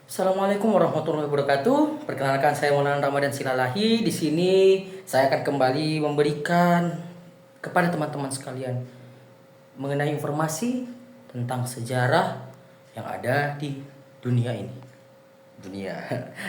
Assalamualaikum warahmatullahi wabarakatuh. Perkenalkan, saya Maulana Ramadan Silalahi. Di sini saya akan kembali memberikan kepada teman-teman sekalian mengenai informasi tentang sejarah yang ada di dunia ini.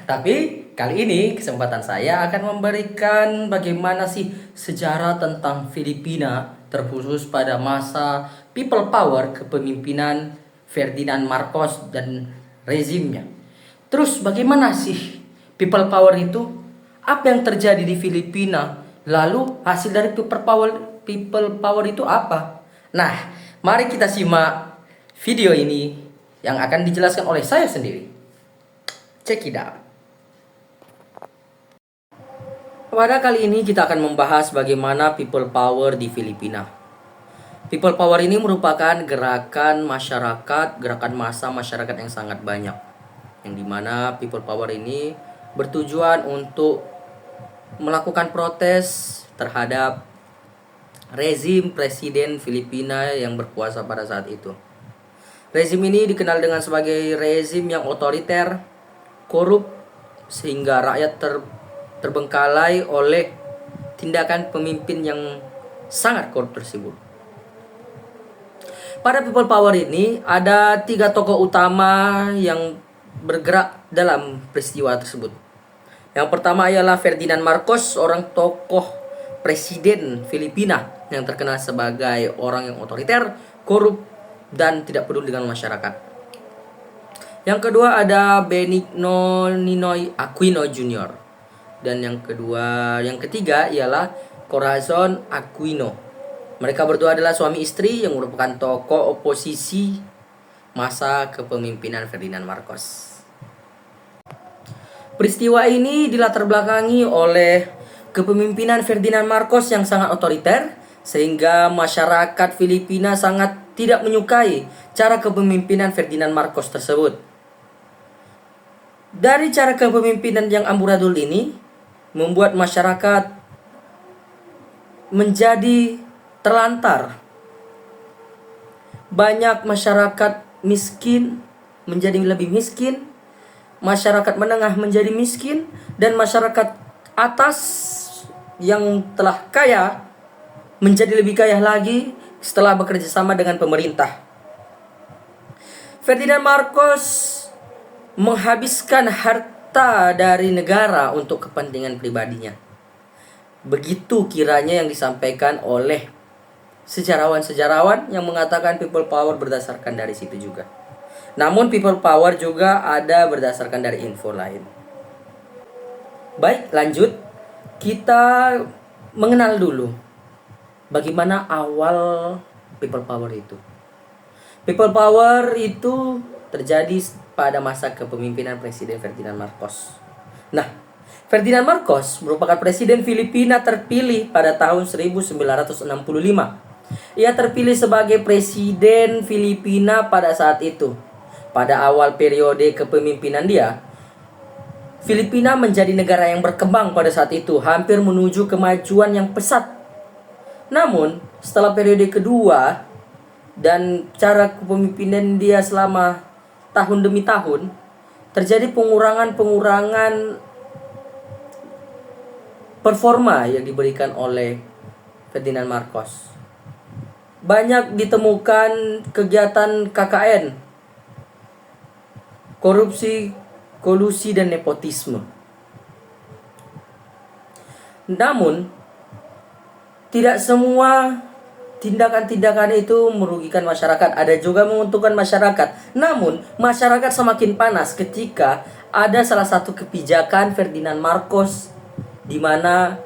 Tapi kali ini kesempatan saya akan memberikan bagaimana sih sejarah tentang Filipina, terkhusus pada masa people power kepemimpinan Ferdinand Marcos dan rezimnya. Terus bagaimana sih people power itu? Apa yang terjadi di Filipina? Lalu hasil dari people power itu apa? Nah, mari kita simak video ini yang akan dijelaskan oleh saya sendiri. Check it out. Pada kali ini kita akan membahas bagaimana people power di Filipina. People power ini merupakan gerakan masyarakat, gerakan massa masyarakat yang sangat banyak, yang dimana people power ini bertujuan untuk melakukan protes terhadap rezim presiden Filipina yang berkuasa pada saat itu. Rezim ini dikenal dengan sebagai rezim yang otoriter, korup, sehingga rakyat terbengkalai oleh tindakan pemimpin yang sangat korup tersebut. Pada people power ini ada 3 tokoh utama yang bergerak dalam peristiwa tersebut. Yang pertama ialah Ferdinand Marcos, seorang tokoh presiden Filipina yang terkenal sebagai orang yang otoriter, korup, dan tidak peduli dengan masyarakat. Yang kedua ada Benigno Ninoy Aquino Jr. Dan yang ketiga ialah Corazon Aquino. Mereka berdua adalah suami istri yang merupakan tokoh oposisi masa kepemimpinan Ferdinand Marcos. Peristiwa ini dilatar belakangi oleh kepemimpinan Ferdinand Marcos yang sangat otoriter, sehingga masyarakat Filipina sangat tidak menyukai cara kepemimpinan Ferdinand Marcos tersebut. Dari cara kepemimpinan yang amburadul ini membuat masyarakat menjadi terlantar. Banyak masyarakat miskin menjadi lebih miskin, masyarakat menengah menjadi miskin, dan masyarakat atas yang telah kaya menjadi lebih kaya lagi setelah bekerja sama dengan pemerintah. Ferdinand Marcos menghabiskan harta dari negara untuk kepentingan pribadinya. Begitu kiranya yang disampaikan oleh sejarawan-sejarawan yang mengatakan people power berdasarkan dari situ juga. Namun people power juga ada berdasarkan dari info lain. Baik, lanjut. Kita mengenal dulu bagaimana awal people power itu. People power itu terjadi pada masa kepemimpinan Presiden Ferdinand Marcos. Nah, Ferdinand Marcos merupakan presiden Filipina terpilih pada tahun 1965. Ia terpilih sebagai presiden Filipina pada saat itu. Pada awal periode kepemimpinan dia, Filipina menjadi negara yang berkembang pada saat itu, hampir menuju kemajuan yang pesat. Namun, setelah periode kedua dan cara kepemimpinan dia selama tahun demi tahun, terjadi pengurangan performa yang diberikan oleh Ferdinand Marcos. Banyak ditemukan kegiatan KKN, korupsi, kolusi, dan nepotisme. Namun, tidak semua tindakan-tindakan itu merugikan masyarakat. Ada juga menguntungkan masyarakat. Namun, masyarakat semakin panas ketika ada salah satu kebijakan Ferdinand Marcos di mana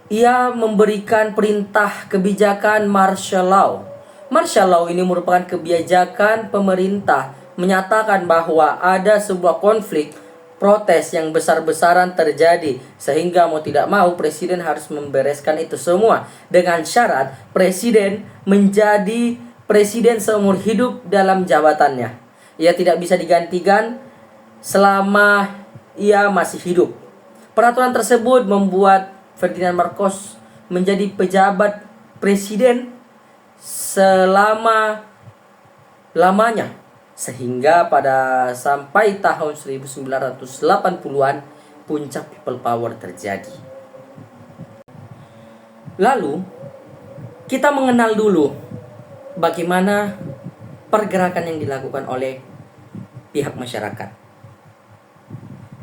ia memberikan perintah kebijakan martial law. Martial law ini merupakan kebijakan pemerintah menyatakan bahwa ada sebuah konflik protes yang besar-besaran terjadi, sehingga mau tidak mau presiden harus membereskan itu semua dengan syarat presiden menjadi presiden seumur hidup dalam jabatannya. Ia tidak bisa digantikan selama ia masih hidup. Peraturan tersebut membuat Ferdinand Marcos menjadi pejabat presiden selama-lamanya. Sehingga pada sampai tahun 1980-an puncak people power terjadi. Lalu kita mengenal dulu bagaimana pergerakan yang dilakukan oleh pihak masyarakat.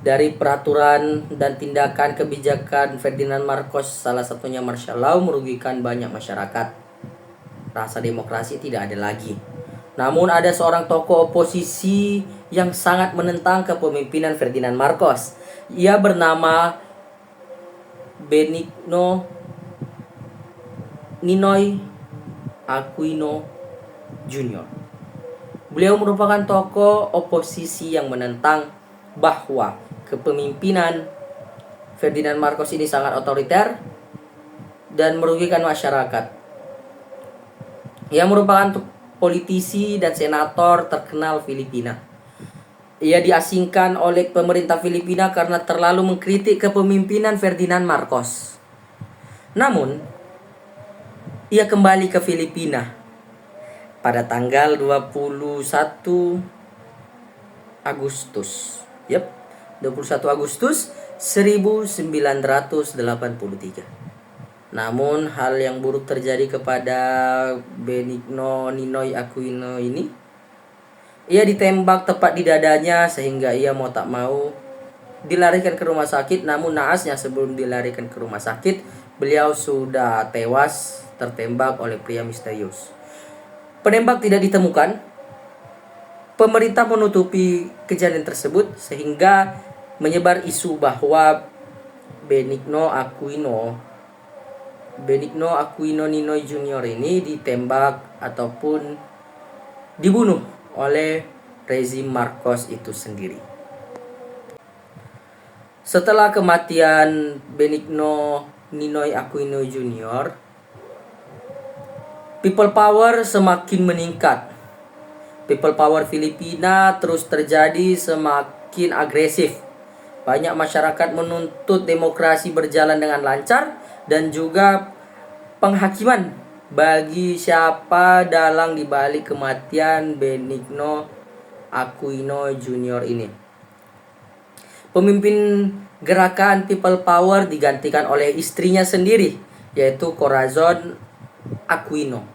Dari peraturan dan tindakan kebijakan Ferdinand Marcos, salah satunya martial law, merugikan banyak masyarakat. Rasa demokrasi tidak ada lagi. Namun ada seorang tokoh oposisi yang sangat menentang kepemimpinan Ferdinand Marcos. Ia bernama Benigno Ninoy Aquino Jr. Beliau merupakan tokoh oposisi yang menentang bahwa kepemimpinan Ferdinand Marcos ini sangat otoriter dan merugikan masyarakat. Ia merupakan politisi dan senator terkenal Filipina. Ia diasingkan oleh pemerintah Filipina karena terlalu mengkritik kepemimpinan Ferdinand Marcos. Namun, ia kembali ke Filipina pada tanggal 21 Agustus. 21 Agustus 1983. Namun hal yang buruk terjadi kepada Benigno Ninoy Aquino ini. Ia ditembak tepat di dadanya sehingga ia mau tak mau dilarikan ke rumah sakit. Namun naasnya sebelum dilarikan ke rumah sakit, beliau sudah tewas tertembak oleh pria misterius. Penembak tidak ditemukan. Pemerintah menutupi kejadian tersebut sehingga menyebar isu bahwa Benigno Aquino Ninoy Jr. ini ditembak ataupun dibunuh oleh rezim Marcos itu sendiri. Setelah kematian Benigno Ninoy Aquino Jr., people power semakin meningkat. People power Filipina terus terjadi semakin agresif. Banyak masyarakat menuntut demokrasi berjalan dengan lancar dan juga penghakiman bagi siapa dalang dibalik kematian Benigno Aquino Jr. ini. Pemimpin gerakan people power digantikan oleh istrinya sendiri, yaitu Corazon Aquino.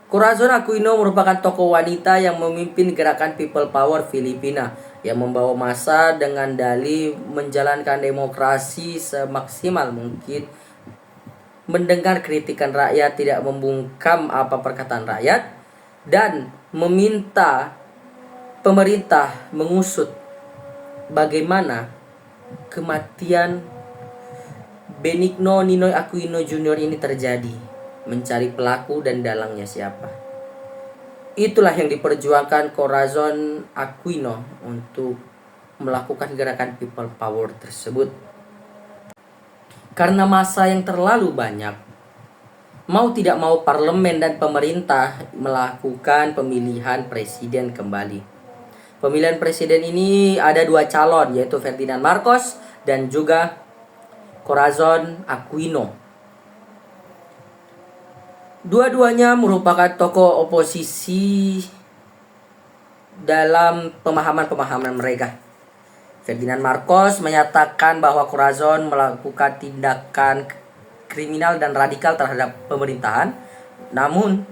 Corazon Aquino merupakan tokoh wanita yang memimpin gerakan people power Filipina yang membawa massa dengan dalih menjalankan demokrasi semaksimal mungkin, mendengar kritikan rakyat, tidak membungkam apa perkataan rakyat, dan meminta pemerintah mengusut bagaimana kematian Benigno Ninoy Aquino Jr. ini terjadi, mencari pelaku dan dalangnya siapa. Itulah yang diperjuangkan Corazon Aquino untuk melakukan gerakan people power tersebut. Karena massa yang terlalu banyak, mau tidak mau parlemen dan pemerintah melakukan pemilihan presiden kembali. Pemilihan presiden ini ada dua calon, yaitu Ferdinand Marcos dan juga Corazon Aquino. Dua-duanya merupakan tokoh oposisi dalam pemahaman-pemahaman mereka. Ferdinand Marcos menyatakan bahwa Corazon melakukan tindakan kriminal dan radikal terhadap pemerintahan. Namun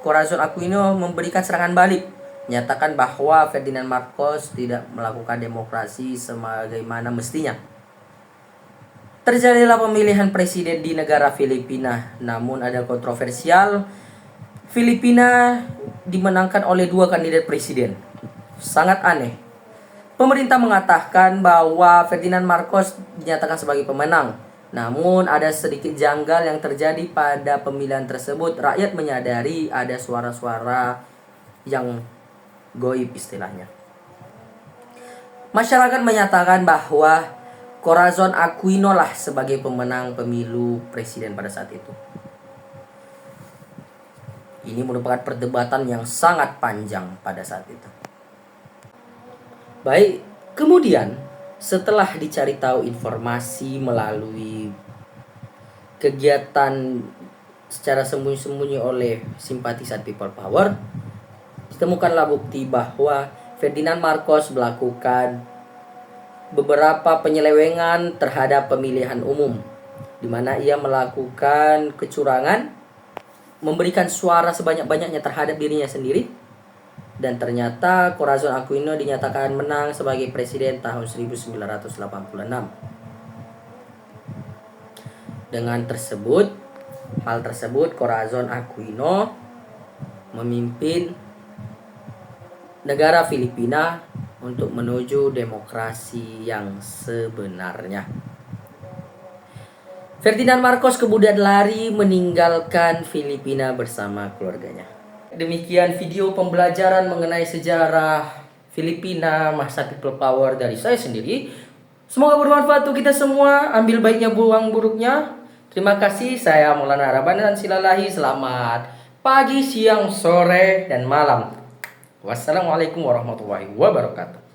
Corazon Aquino memberikan serangan balik, menyatakan bahwa Ferdinand Marcos tidak melakukan demokrasi sebagaimana mestinya. Terjadilah pemilihan presiden di negara Filipina. Namun ada kontroversial. Filipina dimenangkan oleh dua kandidat presiden. Sangat aneh. Pemerintah mengatakan bahwa Ferdinand Marcos dinyatakan sebagai pemenang. Namun ada sedikit janggal yang terjadi pada pemilihan tersebut. Rakyat menyadari ada suara-suara yang goib istilahnya. Masyarakat menyatakan bahwa Corazon Aquino lah sebagai pemenang pemilu presiden pada saat itu. Ini merupakan perdebatan yang sangat panjang pada saat itu. Baik, kemudian setelah dicari tahu informasi melalui kegiatan secara sembunyi-sembunyi oleh simpatisan people power, ditemukanlah bukti bahwa Ferdinand Marcos melakukan beberapa penyelewengan terhadap pemilihan umum, di mana ia melakukan kecurangan, memberikan suara sebanyak-banyaknya terhadap dirinya sendiri, dan ternyata Corazon Aquino dinyatakan menang sebagai presiden tahun 1986. Dengan hal tersebut Corazon Aquino memimpin negara Filipina untuk menuju demokrasi yang sebenarnya. Ferdinand Marcos kemudian lari meninggalkan Filipina bersama keluarganya. Demikian video pembelajaran mengenai sejarah Filipina masa people power dari saya sendiri. Semoga bermanfaat untuk kita semua. Ambil baiknya, buang buruknya. Terima kasih. Saya Maulana Rabanan Silalahi. Selamat pagi, siang, sore, dan malam. Wassalamualaikum warahmatullahi wabarakatuh.